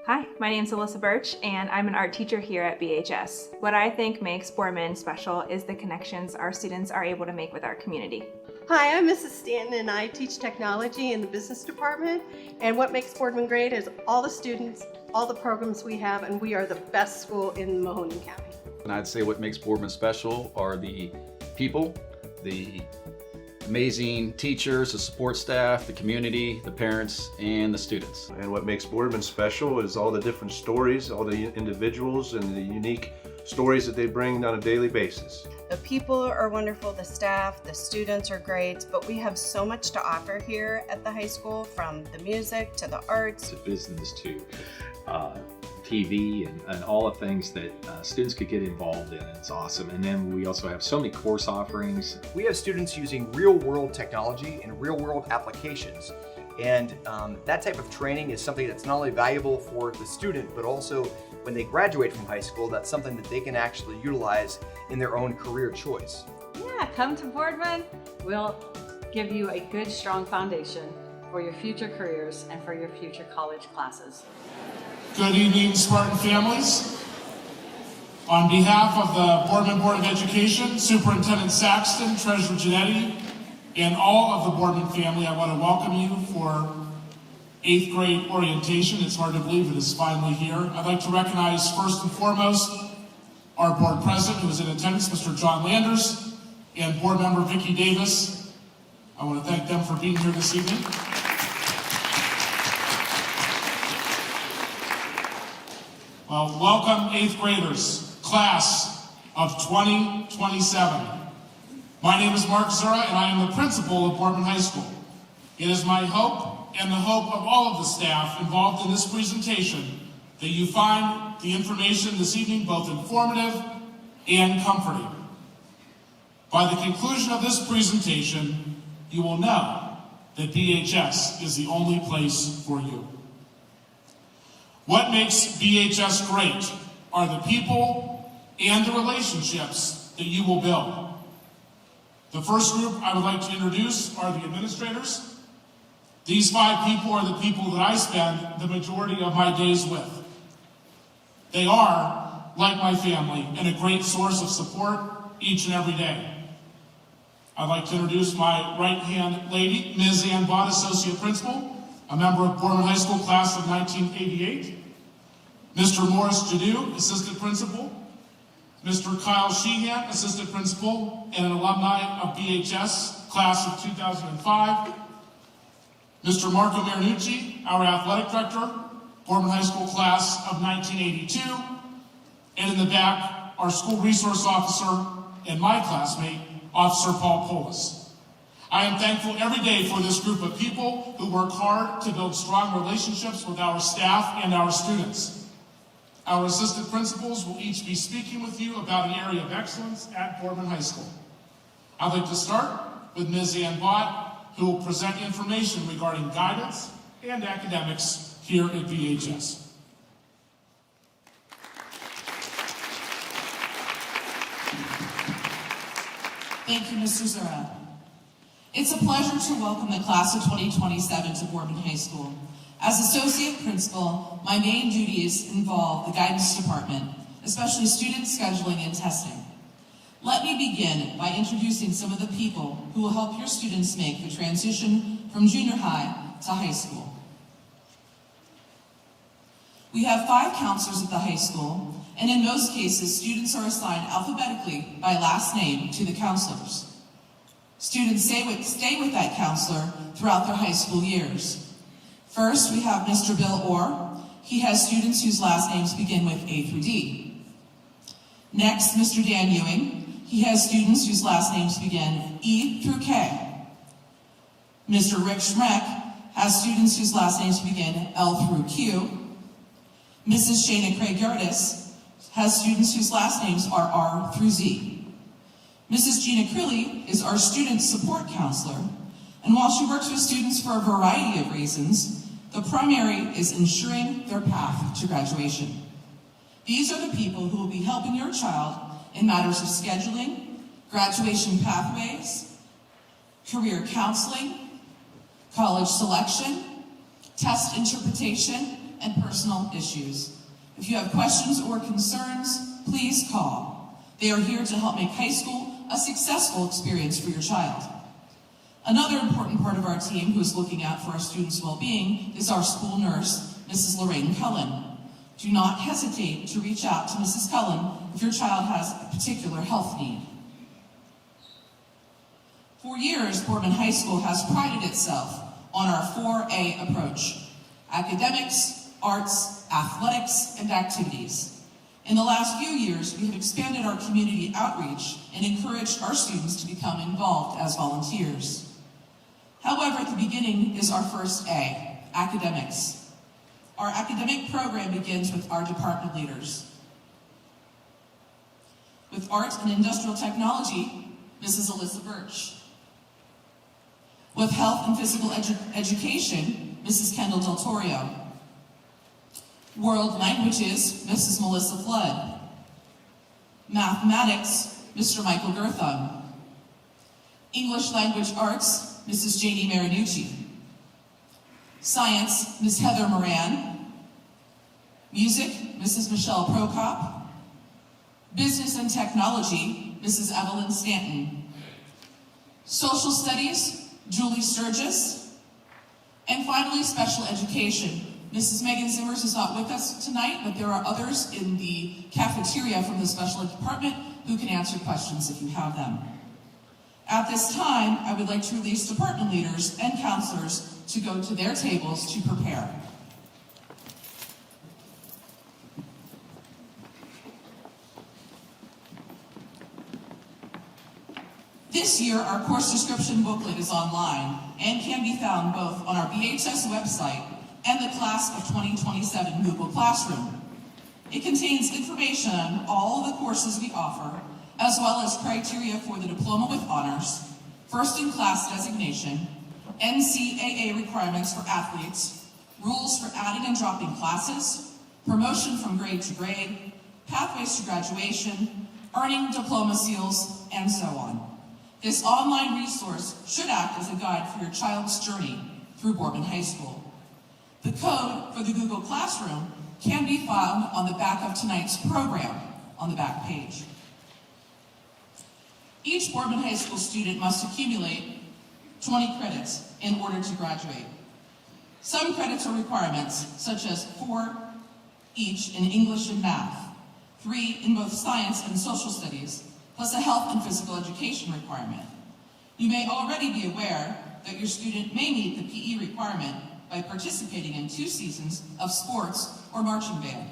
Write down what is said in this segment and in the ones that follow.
Hi, my name's Alyssa Birch, and I'm an art teacher here at BHS. What I think makes Boardman special is the connections our students are able to make with our community. Hi, I'm Mrs. Stanton, and I teach technology in the business department. And what makes Boardman great is all the students, all the programs we have, and we are the best school in Mahoning County. And I'd say what makes Boardman special are the people, the amazing teachers, the support staff, the community, the parents, and the students. And what makes Boardman special is all the different stories, all the individuals and the unique stories that they bring on a daily basis. The people are wonderful, the staff, the students are great, but we have so much to offer here at the high school, from the music to the arts. To business to TV and all the things that students could get involved in. It's awesome. And then we also have so many course offerings. We have students using real-world technology and real-world applications. And that type of training is something that's not only valuable for the student, but also when they graduate from high school, that's something that they can actually utilize in their own career choice. Yeah, come to Boardman. We'll give you a good, strong foundation for your future careers and for your future college classes. Good evening, Spartan families. On behalf of the Boardman Board of Education, Superintendent Saxton, Treasurer Giannetti, and all of the Boardman family, I want to welcome you for 8th grade orientation. It's hard to believe it is finally here. I'd like to recognize first and foremost our board president, who is in attendance, Mr. John Landers, and board member Vicki Davis. I want to thank them for being here this evening. Well, welcome 8th graders, class of 2027. My name is Mark Zura, and I am the principal of Boardman High School. It is my hope and the hope of all of the staff involved in this presentation that you find the information this evening both informative and comforting. By the conclusion of this presentation, you will know that BHS is the only place for you. What makes BHS great are the people and the relationships that you will build. The first group I would like to introduce are the administrators. These 5 people are the people that I spend the majority of my days with. They are, like my family, and a great source of support each and every day. I'd like to introduce my right-hand lady, Ms. Ann Bott, Associate Principal, a member of Boardman High School class of 1988. Mr. Morris Jadu, Assistant Principal. Mr. Kyle Sheehan, Assistant Principal, and an alumni of BHS, class of 2005. Mr. Marco Marinucci, our Athletic Director, Boardman High School class of 1982. And in the back, our School Resource Officer and my classmate, Officer Paul Polis. I am thankful every day for this group of people who work hard to build strong relationships with our staff and our students. Our assistant principals will each be speaking with you about an area of excellence at Boardman High School. I'd like to start with Ms. Ann Bott, who will present information regarding guidance and academics here at BHS. Thank you, Mr. Zura. It's a pleasure to welcome the class of 2027 to Boardman High School. As Associate Principal, my main duties involve the guidance department, especially student scheduling and testing. Let me begin by introducing some of the people who will help your students make the transition from junior high to high school. We have 5 counselors at the high school, and in most cases, students are assigned alphabetically by last name to the counselors. Students stay with that counselor throughout their high school years. First, we have Mr. Bill Orr. He has students whose last names begin with A through D. Next, Mr. Dan Ewing. He has students whose last names begin E through K. Mr. Rick Schmeck has students whose last names begin L through Q. Mrs. Shana Craig Yardis has students whose last names are R through Z. Mrs. Gina Crilly is our student support counselor, and while she works with students for a variety of reasons, the primary is ensuring their path to graduation. These are the people who will be helping your child in matters of scheduling, graduation pathways, career counseling, college selection, test interpretation, and personal issues. If you have questions or concerns, please call. They are here to help make high school a successful experience for your child. Another important part of our team who is looking out for our students' well-being is our school nurse, Mrs. Lorraine Cullen. Do not hesitate to reach out to Mrs. Cullen if your child has a particular health need. For years, Boardman High School has prided itself on our 4A approach: academics, arts, athletics, and activities. In the last few years, we have expanded our community outreach and encouraged our students to become involved as volunteers. However, at the beginning is our first A, academics. Our academic program begins with our department leaders. With art and industrial technology, Mrs. Alyssa Birch. With health and physical education, Mrs. Kendall Del Torio. World languages, Mrs. Melissa Flood. Mathematics, Mr. Michael Gerthon. English language arts, Mrs. Janie Marinucci. Science, Ms. Heather Moran. Music, Mrs. Michelle Prokop. Business and technology, Mrs. Evelyn Stanton. Social studies, Julie Sturgis. And finally, special education. Mrs. Megan Zimmers is not with us tonight, but there are others in the cafeteria from the special ed department who can answer questions if you have them. At this time, I would like to release department leaders and counselors to go to their tables to prepare. This year, our course description booklet is online and can be found both on our BHS website and the Class of 2027 Google Classroom. It contains information on all the courses we offer, as well as criteria for the Diploma with Honors, First-in-Class designation, NCAA requirements for athletes, rules for adding and dropping classes, promotion from grade to grade, pathways to graduation, earning diploma seals, and so on. This online resource should act as a guide for your child's journey through Boardman High School. The code for the Google Classroom can be found on the back of tonight's program on the back page. Each Boardman High School student must accumulate 20 credits in order to graduate. Some credits are requirements, such as 4 each in English and math, 3 in both science and social studies, plus a health and physical education requirement. You may already be aware that your student may meet the PE requirement by participating in 2 seasons of sports or marching band.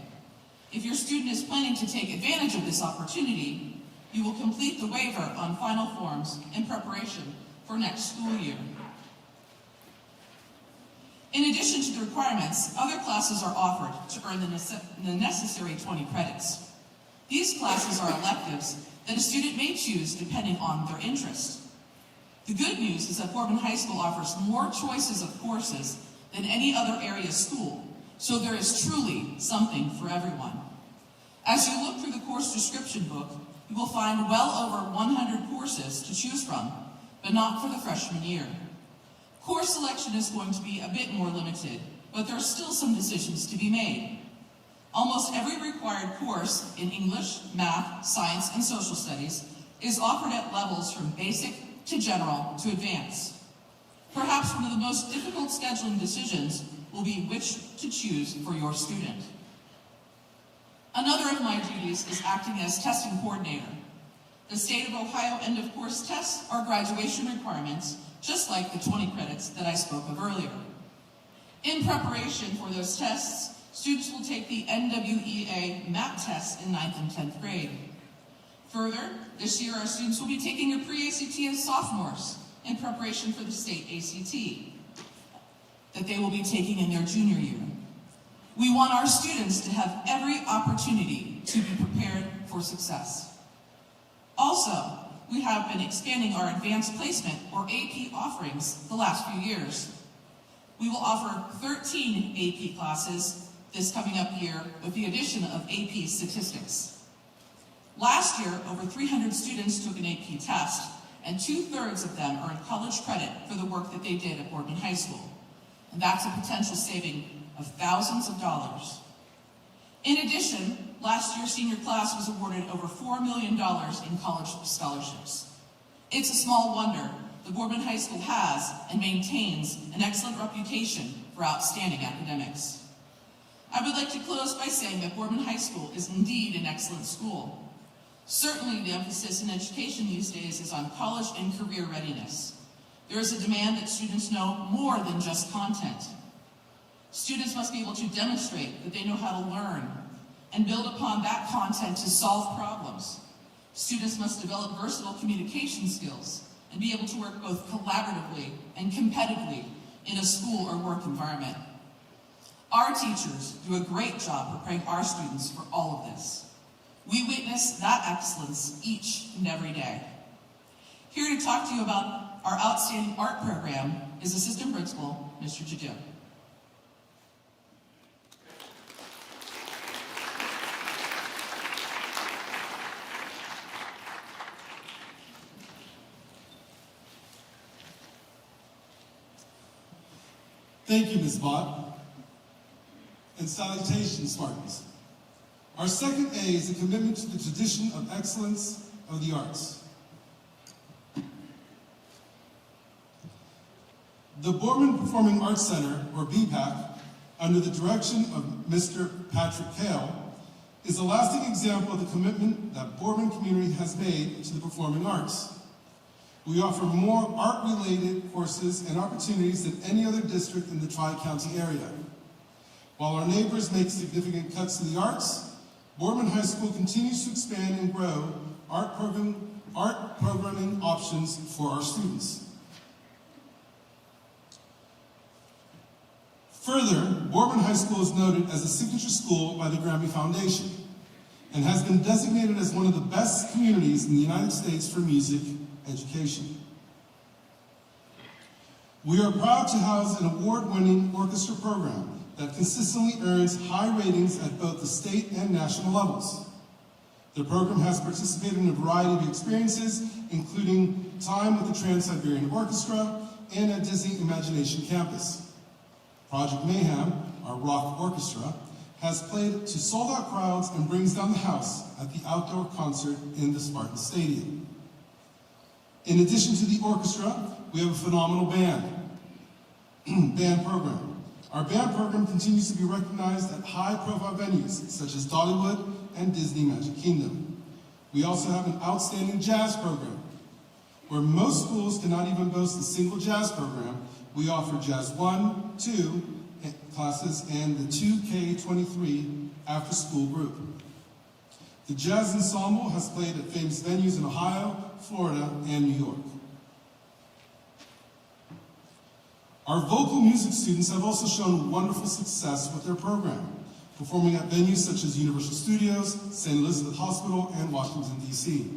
If your student is planning to take advantage of this opportunity, you will complete the waiver on final forms in preparation for next school year. In addition to the requirements, other classes are offered to earn the necessary 20 credits. These classes are electives that a student may choose depending on their interest. The good news is that Boardman High School offers more choices of courses than any other area school, so there is truly something for everyone. As you look through the course description book, you will find well over 100 courses to choose from, but not for the freshman year. Course selection is going to be a bit more limited, but there are still some decisions to be made. Almost every required course in English, math, science, and social studies is offered at levels from basic to general to advanced. Perhaps one of the most difficult scheduling decisions will be which to choose for your student. Another of my duties is acting as testing coordinator. The State of Ohio end-of-course tests are graduation requirements, just like the 20 credits that I spoke of earlier. In preparation for those tests, students will take the NWEA MAP tests in 9th and 10th grade. Further, this year our students will be taking your pre-ACT as sophomores in preparation for the state ACT that they will be taking in their junior year. We want our students to have every opportunity to be prepared for success. Also, we have been expanding our advanced placement, or AP, offerings the last few years. We will offer 13 AP classes this coming up year with the addition of AP Statistics. Last year, over 300 students took an AP test, and 2/3 of them earned college credit for the work that they did at Boardman High School. And that's a potential saving of thousands of dollars. In addition, last year's senior class was awarded over $4 million in college scholarships. It's a small wonder the Boardman High School has and maintains an excellent reputation for outstanding academics. I would like to close by saying that Boardman High School is indeed an excellent school. Certainly the emphasis in education these days is on college and career readiness. There is a demand that students know more than just content. Students must be able to demonstrate that they know how to learn and build upon that content to solve problems. Students must develop versatile communication skills and be able to work both collaboratively and competitively in a school or work environment. Our teachers do a great job preparing our students for all of this. We witness that excellence each and every day. Here to talk to you about our outstanding art program is Assistant Principal, Mr. Jadot. Thank you, Ms. Bott, and salutations, Spartans. Our second A is a commitment to the tradition of excellence of the arts. The Boardman Performing Arts Center, or BPAC, under the direction of Mr. Patrick Hale, is a lasting example of the commitment that Boardman community has made to the performing arts. We offer more art-related courses and opportunities than any other district in the Tri-County area. While our neighbors make significant cuts to the arts, Boardman High School continues to expand and grow art programming options for our students. Further, Boardman High School is noted as a signature school by the Grammy Foundation and has been designated as one of the best communities in the United States for music education. We are proud to house an award-winning orchestra program that consistently earns high ratings at both the state and national levels. The program has participated in a variety of experiences, including time with the Trans-Siberian Orchestra and at Disney Imagination Campus. Project Mayhem, our rock orchestra, has played to sold-out crowds and brings down the house at the outdoor concert in the Spartan Stadium. In addition to the orchestra, we have a phenomenal band program. Our band program continues to be recognized at high-profile venues such as Dollywood and Disney Magic Kingdom. We also have an outstanding jazz program. Where most schools cannot even boast a single jazz program, we offer Jazz 1, 2 classes and the 2K23 after-school group. The Jazz Ensemble has played at famous venues in Ohio, Florida, and New York. Our vocal music students have also shown wonderful success with their program, performing at venues such as Universal Studios, St. Elizabeth Hospital, and Washington, D.C.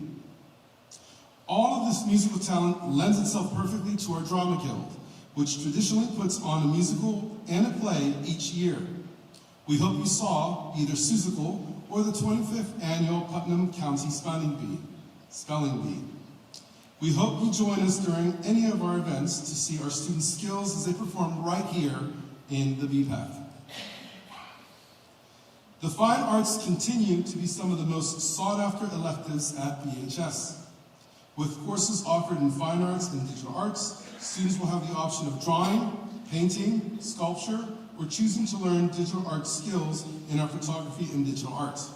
All of this musical talent lends itself perfectly to our Drama Guild, which traditionally puts on a musical and a play each year. We hope you saw either Seussical or the 25th Annual Putnam County Spelling Bee. We hope you join us during any of our events to see our students' skills as they perform right here in the BPAC. The fine arts continue to be some of the most sought-after electives at BHS. With courses offered in fine arts and digital arts, students will have the option of drawing, painting, sculpture, or choosing to learn digital art skills in our photography and digital arts.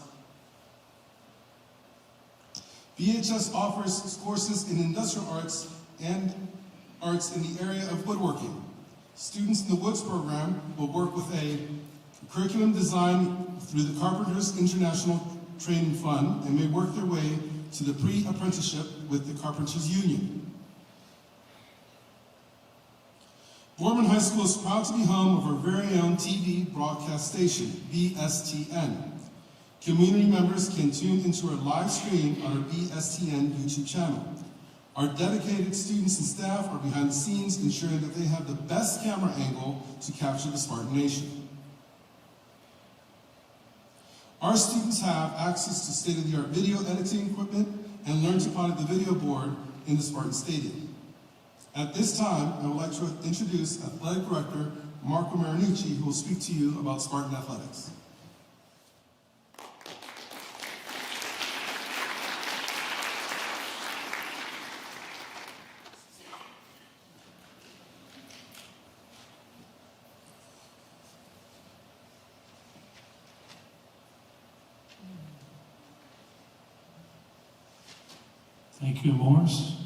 BHS offers courses in industrial arts and arts in the area of woodworking. Students in the Woods program will work with a curriculum designed through the Carpenters International Training Fund and may work their way to the pre-apprenticeship with the Carpenters Union. Boardman High School is proud to be home of our very own TV broadcast station, BSTN. Community members can tune into our live stream on our BSTN YouTube channel. Our dedicated students and staff are behind the scenes ensuring that they have the best camera angle to capture the Spartan Nation. Our students have access to state-of-the-art video editing equipment and learn to pilot the video board in the Spartan Stadium. At this time, I would like to introduce Athletic Director Marco Marinucci, who will speak to you about Spartan Athletics. Thank you, Morris.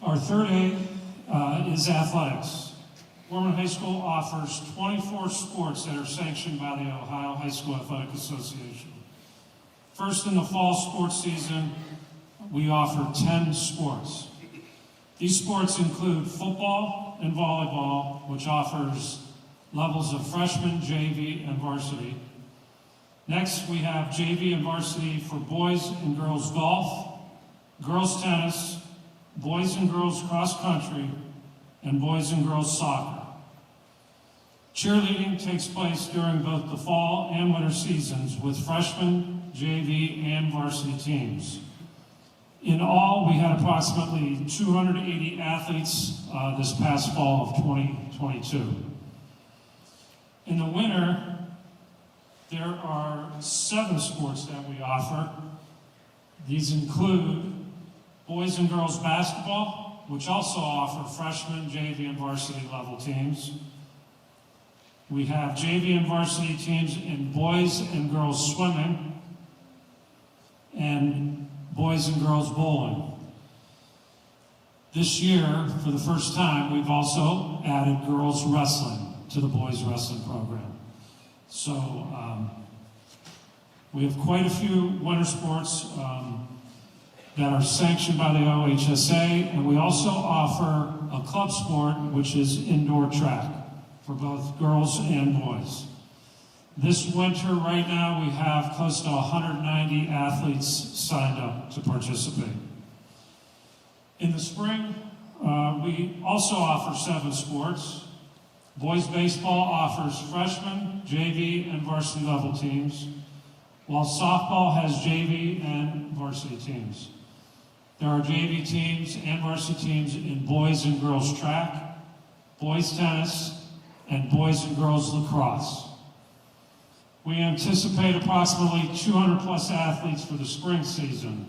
Our third A is athletics. Boardman High School offers 24 sports that are sanctioned by the Ohio High School Athletic Association. First, in the fall sports season, we offer 10 sports. These sports include football and volleyball, which offers levels of freshman, JV, and varsity. Next, we have JV and varsity for boys and girls golf, girls tennis, boys and girls cross country, and boys and girls soccer. Cheerleading takes place during both the fall and winter seasons with freshman, JV, and varsity teams. In all, we had approximately 280 athletes this past fall of 2022. In the winter, there are 7 sports that we offer. These include boys and girls basketball, which also offer freshman, JV, and varsity level teams. We have JV and varsity teams in boys and girls swimming and boys and girls bowling. This year, for the first time, we've also added girls wrestling to the boys wrestling program. So we have quite a few winter sports that are sanctioned by the OHSA, and we also offer a club sport, which is indoor track for both girls and boys. This winter, right now, we have close to 190 athletes signed up to participate. In the spring, we also offer 7 sports. Boys baseball offers freshman, JV, and varsity level teams, while softball has JV and varsity teams. There are JV teams and varsity teams in boys and girls track, boys tennis, and boys and girls lacrosse. We anticipate approximately 200 plus athletes for the spring season.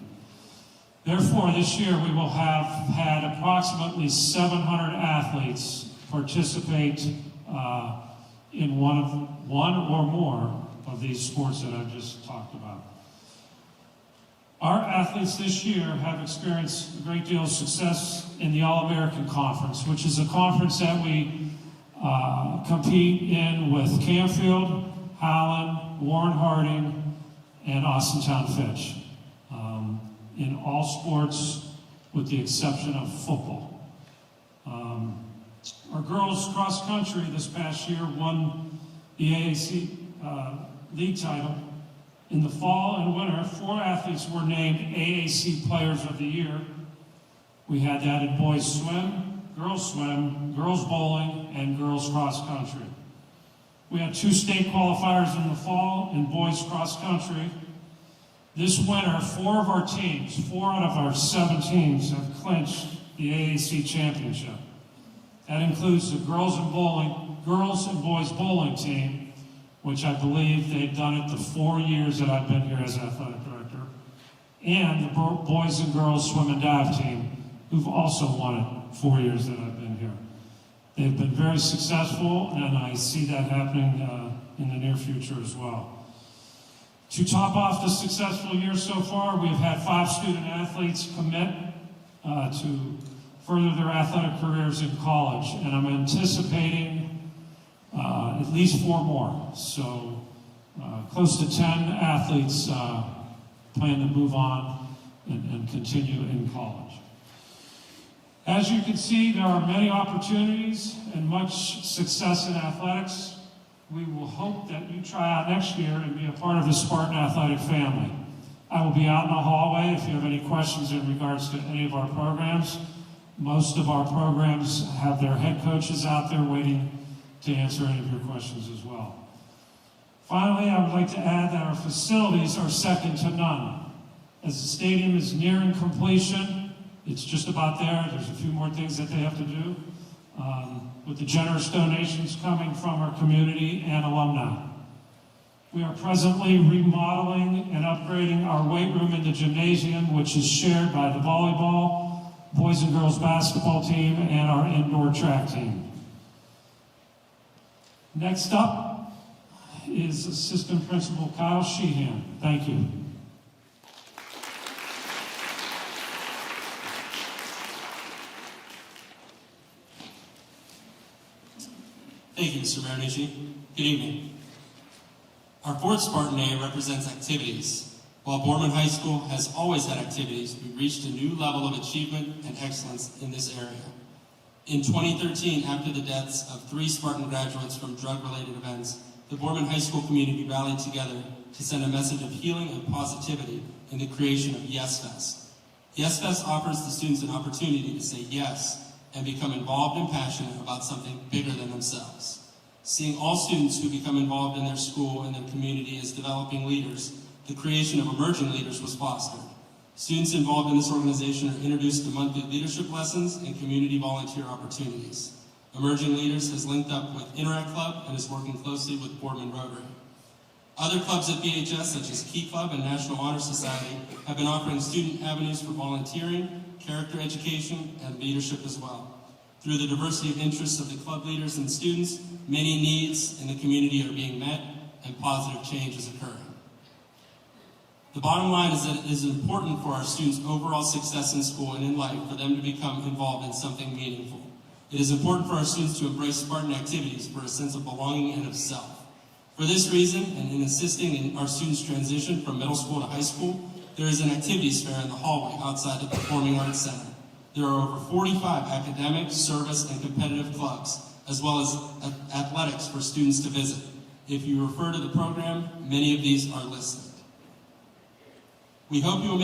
Therefore, this year we will have had approximately 700 athletes participate in one or more of these sports that I've just talked about. Our athletes this year have experienced a great deal of success in the All-American Conference, which is a conference that we compete in with Canfield, Howland, Warren Harding, and Austintown Fitch in all sports with the exception of football. Our girls cross country this past year won the AAC league title. In the fall and winter, 4 athletes were named AAC Players of the Year. We had that in boys swim, girls bowling, and girls cross country. We had 2 state qualifiers in the fall in boys cross country. This winter, 4 of our teams, 4 out of our 7 teams have clinched the AAC championship. That includes the girls and boys bowling team, which I believe they've done it the 4 years that I've been here as athletic director, and the boys and girls swim and dive team, who've also won it 4 years that I've been here. They've been very successful, and I see that happening in the near future as well. To top off the successful year so far, we've had 5 student athletes commit to further their athletic careers in college, and I'm anticipating at least 4 more. So close to 10 athletes plan to move on and continue in college. As you can see, there are many opportunities and much success in athletics. We will hope that you try out next year and be a part of the Spartan Athletic family. I will be out in the hallway if you have any questions in regards to any of our programs. Most of our programs have their head coaches out there waiting to answer any of your questions as well. Finally, I would like to add that our facilities are second to none. As the stadium is nearing completion, it's just about there. There's a few more things that they have to do. with the generous donations coming from our community and alumni. We are presently remodeling and upgrading our weight room in the gymnasium, which is shared by the volleyball, boys and girls basketball team, and our indoor track team. Next up is Assistant Principal Kyle Sheehan. Thank you. Thank you, Mr. Marinici. Good evening. Our fourth Spartan A represents activities. While Boardman High School has always had activities, we've reached a new level of achievement and excellence in this area. In 2013, after the deaths of 3 Spartan graduates from drug-related events, the Boardman High School community rallied together to send a message of healing and positivity in the creation of Yes Fest. Yes Fest offers the students an opportunity to say yes and become involved and passionate about something bigger than themselves. Seeing all students who become involved in their school and their community as developing leaders, the creation of emerging leaders was fostered. Students involved in this organization are introduced to monthly leadership lessons and community volunteer opportunities. Emerging Leaders has linked up with Interact Club and is working closely with Boardman Rotary. Other clubs at BHS, such as Key Club and National Honor Society, have been offering student avenues for volunteering, character education, and leadership as well. Through the diversity of interests of the club leaders and students, many needs in the community are being met and positive change is occurring. The bottom line is that it is important for our students' overall success in school and in life for them to become involved in something meaningful. It is important for our students to embrace Spartan activities for a sense of belonging and of self. For this reason, and in assisting in our students' transition from middle school to high school, there is an activities fair in the hallway outside the Performing Arts Center. There are over 45 academic, service, and competitive clubs, as well as athletics for students to visit. If you refer to the program, many of these are listed. We hope you will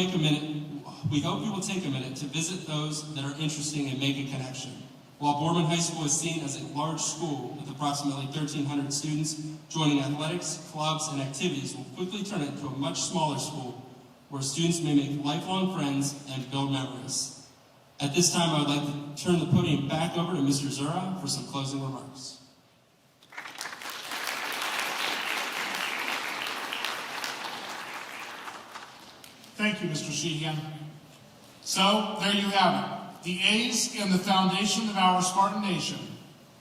take a minute to visit those that are interesting and make a connection. While Boardman High School is seen as a large school with approximately 1,300 students, joining athletics, clubs, and activities will quickly turn it into a much smaller school where students may make lifelong friends and build memories. At this time, I would like to turn the podium back over to Mr. Zura for some closing remarks. Thank you, Mr. Sheehan. So, there you have it. The A's in the foundation of our Spartan Nation.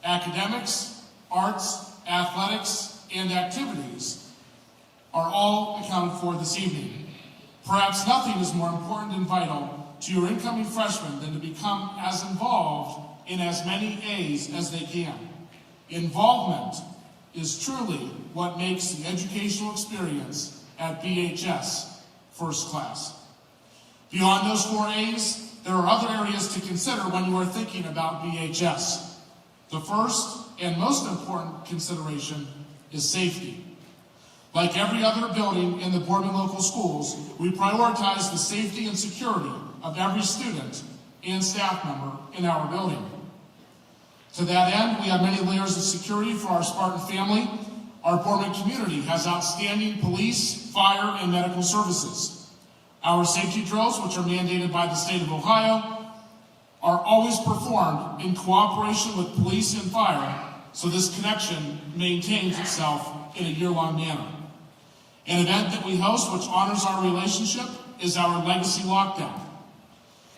Academics, arts, athletics, and activities are all accounted for this evening. Perhaps nothing is more important and vital to your incoming freshmen than to become as involved in as many A's as they can. Involvement is truly what makes the educational experience at BHS first class. Beyond those 4 A's, there are other areas to consider when you are thinking about BHS. The first and most important consideration is safety. Like every other building in the Boardman local schools, we prioritize the safety and security of every student and staff member in our building. To that end, we have many layers of security for our Spartan family. Our Boardman community has outstanding police, fire, and medical services. Our safety drills, which are mandated by the state of Ohio, are always performed in cooperation with police and fire, so this connection maintains itself in a year-long manner. An event that we host which honors our relationship is our Legacy Lockdown.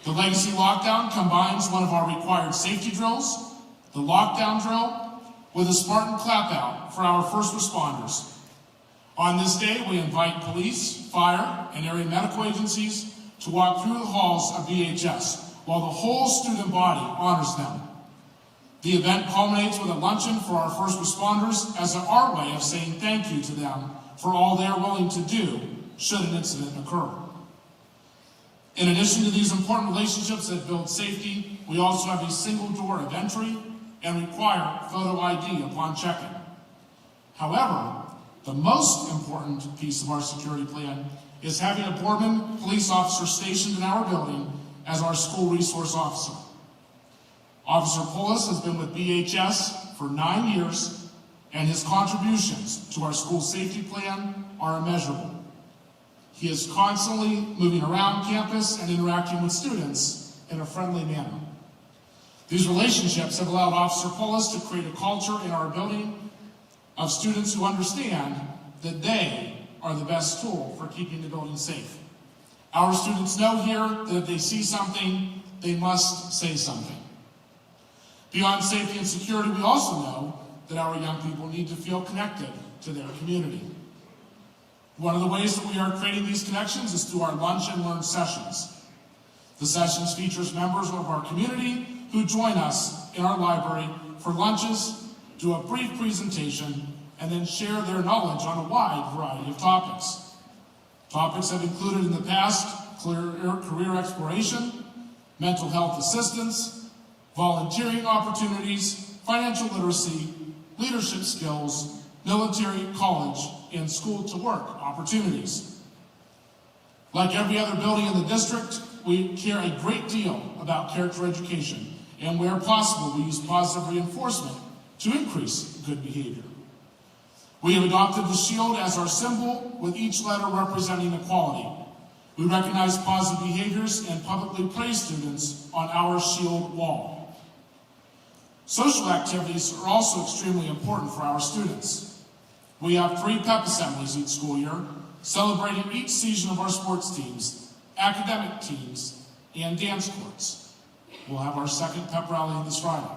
The Legacy Lockdown combines one of our required safety drills, the lockdown drill, with a Spartan clap out for our first responders. On this day, we invite police, fire, and area medical agencies to walk through the halls of BHS while the whole student body honors them. The event culminates with a luncheon for our first responders as our way of saying thank you to them for all they are willing to do should an incident occur. In addition to these important relationships that build safety, we also have a single door of entry and require photo ID upon check-in. However, the most important piece of our security plan is having a Boardman police officer stationed in our building as our school resource officer. Officer Pullis has been with BHS for 9 years, and his contributions to our school safety plan are immeasurable. He is constantly moving around campus and interacting with students in a friendly manner. These relationships have allowed Officer Pullis to create a culture in our building of students who understand that they are the best tool for keeping the building safe. Our students know here that if they see something, they must say something. Beyond safety and security, we also know that our young people need to feel connected to their community. One of the ways that we are creating these connections is through our Lunch and Learn sessions. The sessions features members of our community who join us in our library for lunches, do a brief presentation, and then share their knowledge on a wide variety of topics. Topics have included in the past career exploration, mental health assistance, volunteering opportunities, financial literacy, leadership skills, military, college, and school-to-work opportunities. Like every other building in the district, we care a great deal about character education, and where possible, we use positive reinforcement to increase good behavior. We have adopted the shield as our symbol, with each letter representing equality. We recognize positive behaviors and publicly praise students on our shield wall. Social activities are also extremely important for our students. We have 3 pep assemblies each school year, celebrating each season of our sports teams, academic teams, and dance courts. We'll have our 2nd pep rally this Friday.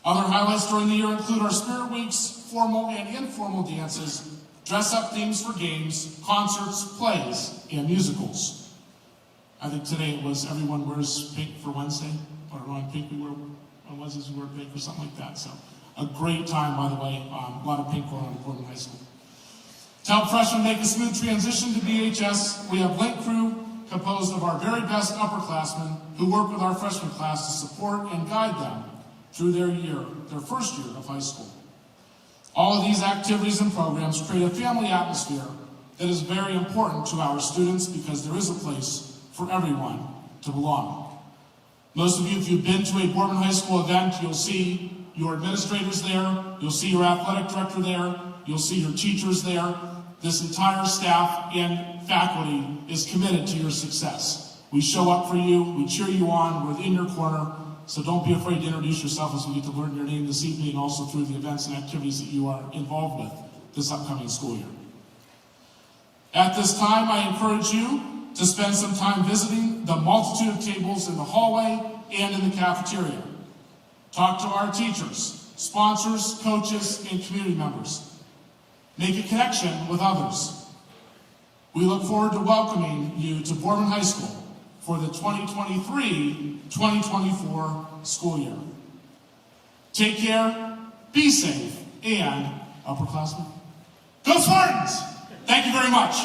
Other highlights during the year include our Spirit Weeks, formal and informal dances, dress-up themes for games, concerts, plays, and musicals. I think today it was everyone wears pink for Wednesday, or on pink we wear on Wednesdays we wear pink or something like that. So a great time, by the way. A lot of pink going on at Boardman High School. To help freshmen make a smooth transition to BHS, we have Link Crew composed of our very best upperclassmen who work with our freshman class to support and guide them through their first year of high school. All of these activities and programs create a family atmosphere that is very important to our students because there is a place for everyone to belong. Most of you, if you've been to a Boardman High School event, you'll see your administrators there, you'll see your athletic director there, you'll see your teachers there. This entire staff and faculty is committed to your success. We show up for you, we cheer you on, we're in your corner, so don't be afraid to introduce yourself as we get to learn your name this evening and also through the events and activities that you are involved with this upcoming school year. At this time, I encourage you to spend some time visiting the multitude of tables in the hallway and in the cafeteria. Talk to our teachers, sponsors, coaches, and community members. Make a connection with others. We look forward to welcoming you to Boardman High School for the 2023-2024 school year. Take care, be safe, and upperclassmen, go Spartans! Thank you very much.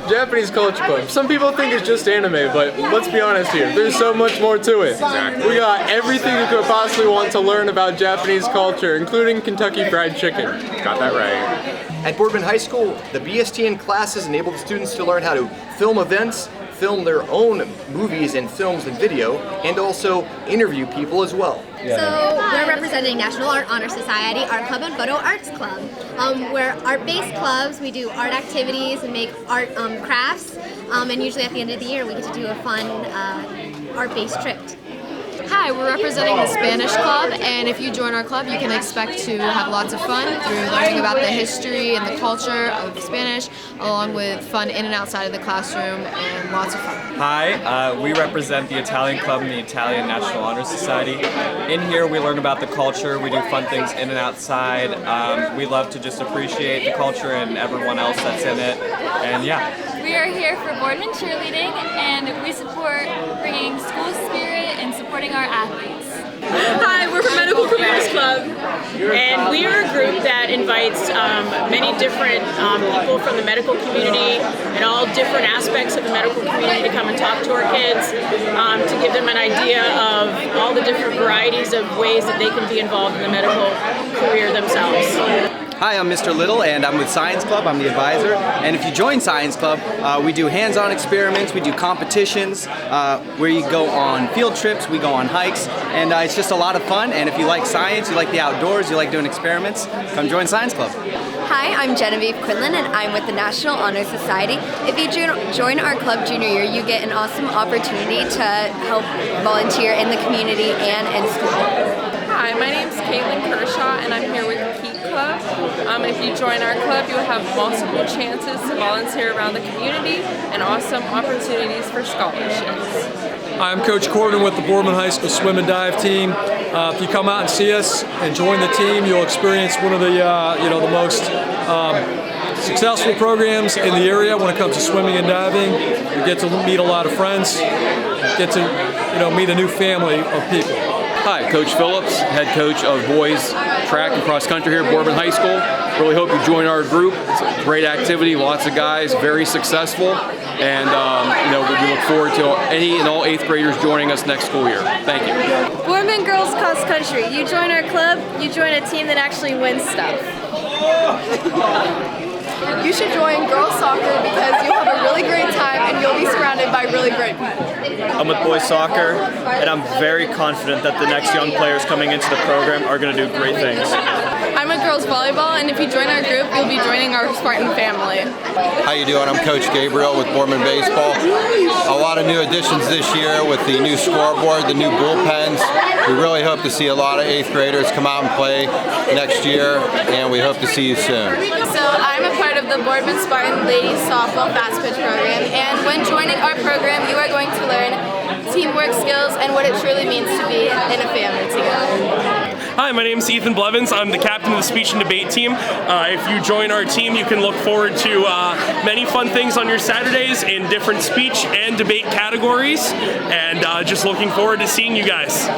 Japanese Culture Club. Some people think it's just anime, but let's be honest here. There's so much more to it. Exactly. We got everything you could possibly want to learn about Japanese culture, including Kentucky Fried Chicken. Got that right. At Boardman High School, the BSTN classes enable the students to learn how to film events, film their own movies and films and video, and also interview people as well. So we're representing National Art Honor Society, Art Club, and Photo Arts Club. We're art-based clubs. We do art activities and make art crafts, and usually at the end of the year we get to do a fun art-based trip. Hi, we're representing the Spanish Club, and if you join our club, you can expect to have lots of fun through learning about the history and the culture of Spanish, along with fun in and outside of the classroom, and lots of fun. Hi, we represent the Italian Club and the Italian National Honor Society. In here, we learn about the culture, we do fun things in and outside. We love to just appreciate the culture and everyone else that's in it, and yeah. We are here for Boardman cheerleading, and we support bringing school spirit and supporting our athletes. Hi, we're from Medical Careers Club, and we are a group that invites many different people from the medical community and all different aspects of the medical community to come and talk to our kids, to give them an idea of all the different varieties of ways that they can be involved in the medical career themselves. Hi, I'm Mr. Little, and I'm with Science Club. I'm the advisor. And if you join Science Club, we do hands-on experiments, we do competitions, where you go on field trips, we go on hikes, and it's just a lot of fun. And if you like science, you like the outdoors, you like doing experiments, come join Science Club. Hi, I'm Genevieve Quinlan, and I'm with the National Honor Society. If you join our club junior year, you get an awesome opportunity to help volunteer in the community and in school. Hi, my name's Caitlin Kershaw, and I'm here with Keep Club. If you join our club, you'll have multiple chances to volunteer around the community and awesome opportunities for scholarships. I'm Coach Corbin with the Boardman High School Swim and Dive team. If you come out and see us and join the team, you'll experience one of the the most successful programs in the area when it comes to swimming and diving. You get to meet a lot of friends, get to meet a new family of people. Hi, Coach Phillips, head coach of boys track and cross country here at Boardman High School. Really hope you join our group. It's a great activity, lots of guys, very successful, and we look forward to any and all 8th graders joining us next school year. Thank you. Boardman Girls Cross Country. You join our club, you join a team that actually wins stuff. You should join girls soccer because you'll have a really great time and you'll be surrounded by really great people. I'm with boys soccer, and I'm very confident that the next young players coming into the program are going to do great things. I'm with girls volleyball, and if you join our group, you'll be joining our Spartan family. How you doing? I'm Coach Gabriel with Boardman Baseball. A lot of new additions this year with the new scoreboard, the new bullpens. We really hope to see a lot of 8th graders come out and play next year, and we hope to see you soon. So I'm a part of the Boardman Spartan Ladies Softball Fast Pitch program, and when joining our program, you are going to learn teamwork skills and what it truly means to be in a family together. Hi, my name is Ethan Blevins. I'm the captain of the speech and debate team. If you join our team, you can look forward to many fun things on your Saturdays in different speech and debate categories, and just looking forward to seeing you guys.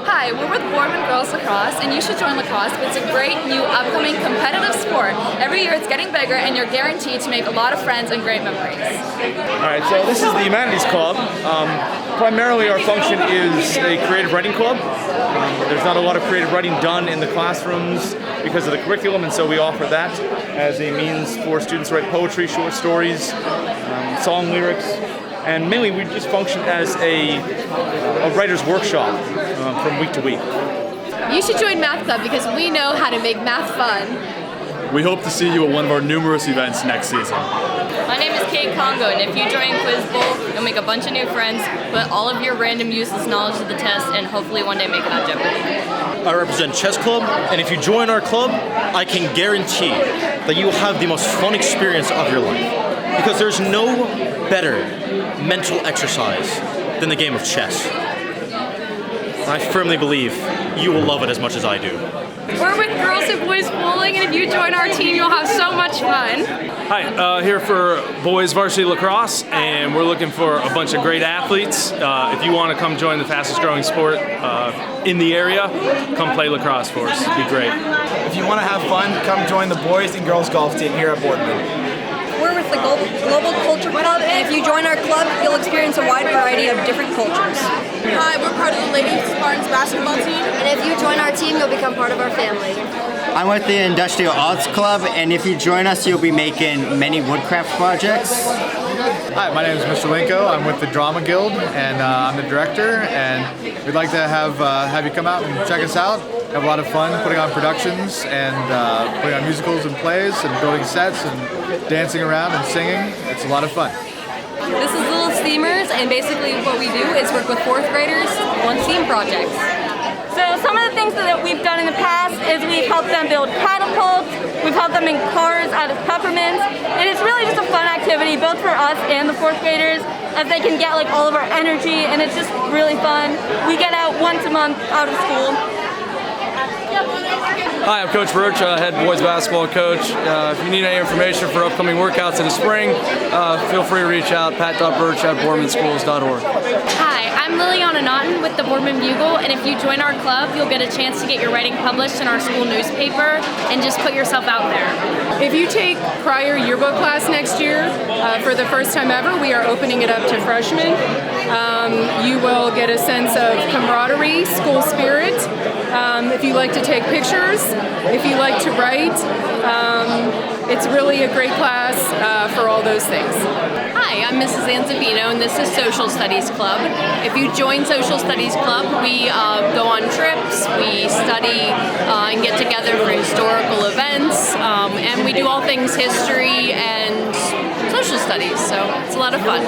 Hi, we're with Boardman Girls Lacrosse, and you should join lacrosse. It's a great new upcoming competitive sport. Every year it's getting bigger, and you're guaranteed to make a lot of friends and great memories. All right, so this is the Humanities Club. Primarily our function is a creative writing club. There's not a lot of creative writing done in the classrooms because of the curriculum, and so we offer that as a means for students to write poetry, short stories, song lyrics, and mainly we just function as a writer's workshop from week to week. You should join Math Club because we know how to make math fun. We hope to see you at one of our numerous events next season. My name is Kate Congo, and if you join Quiz Bowl, you'll make a bunch of new friends, put all of your random useless knowledge to the test, and hopefully one day make it on Jeopardy! I represent Chess Club, and if you join our club, I can guarantee that you will have the most fun experience of your life. Because there's no better mental exercise than the game of chess. I firmly believe you will love it as much as I do. We're with Girls and Boys Bowling, and if you join our team, you'll have so much fun. Hi, here for boys varsity lacrosse, and we're looking for a bunch of great athletes. If you want to come join the fastest growing sport in the area, come play lacrosse for us. It'd be great. If you want to have fun, come join the boys and girls golf team here at Boardman. We're with the Global Culture Club, and if you join our club, you'll experience a wide variety of different cultures. Hi, we're part of the Ladies Spartans basketball team, and if you join our team, you'll become part of our family. I'm with the Industrial Arts Club, and if you join us, you'll be making many woodcraft projects. Hi, my name is Mr. Linko. I'm with the Drama Guild, and I'm the director, and we'd like to have you come out and check us out. Have a lot of fun putting on productions and putting on musicals and plays and building sets and dancing around and singing. It's a lot of fun. This is Little Steamers, and basically what we do is work with 4th graders on STEAM projects. So some of the things that we've done in the past is we've helped them build catapults, we've helped them make cars out of peppermints, and it's really just a fun activity both for us and the 4th graders as they can get like all of our energy, and it's just really fun. We get out once a month out of school. Hi, I'm Coach Birch, head boys basketball coach. If you need any information for upcoming workouts in the spring, feel free to reach out, pat.birch@boardmanschools.org. Hi, I'm Liliana Naughton with the Boardman Bugle, and if you join our club, you'll get a chance to get your writing published in our school newspaper and just put yourself out there. If you take prior yearbook class next year, for the first time ever, we are opening it up to freshmen. You will get a sense of camaraderie, school spirit, if you like to take pictures, if you like to write. It's really a great class for all those things. Hi, I'm Mrs. Anzavino, and this is Social Studies Club. If you join Social Studies Club, we go on trips, we study and get together for historical events, and we do all things history and social studies, so it's a lot of fun.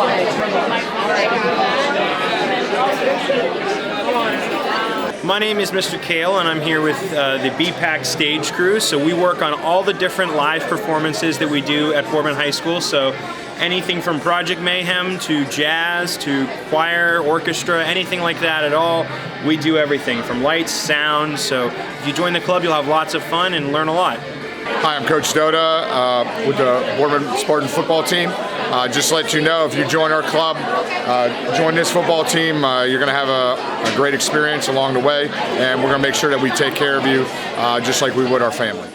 My name is Mr. Kale, and I'm here with the BPAC stage crew. So we work on all the different live performances that we do at Boardman High School. So anything from Project Mayhem to jazz to choir, orchestra, anything like that at all. We do everything from lights, sound. So if you join the club, you'll have lots of fun and learn a lot. Hi, I'm Coach Doda with the Boardman Spartan football team. Just to let you know, if you join our club, join this football team, you're going to have a great experience along the way, and we're going to make sure that we take care of you just like we would our family.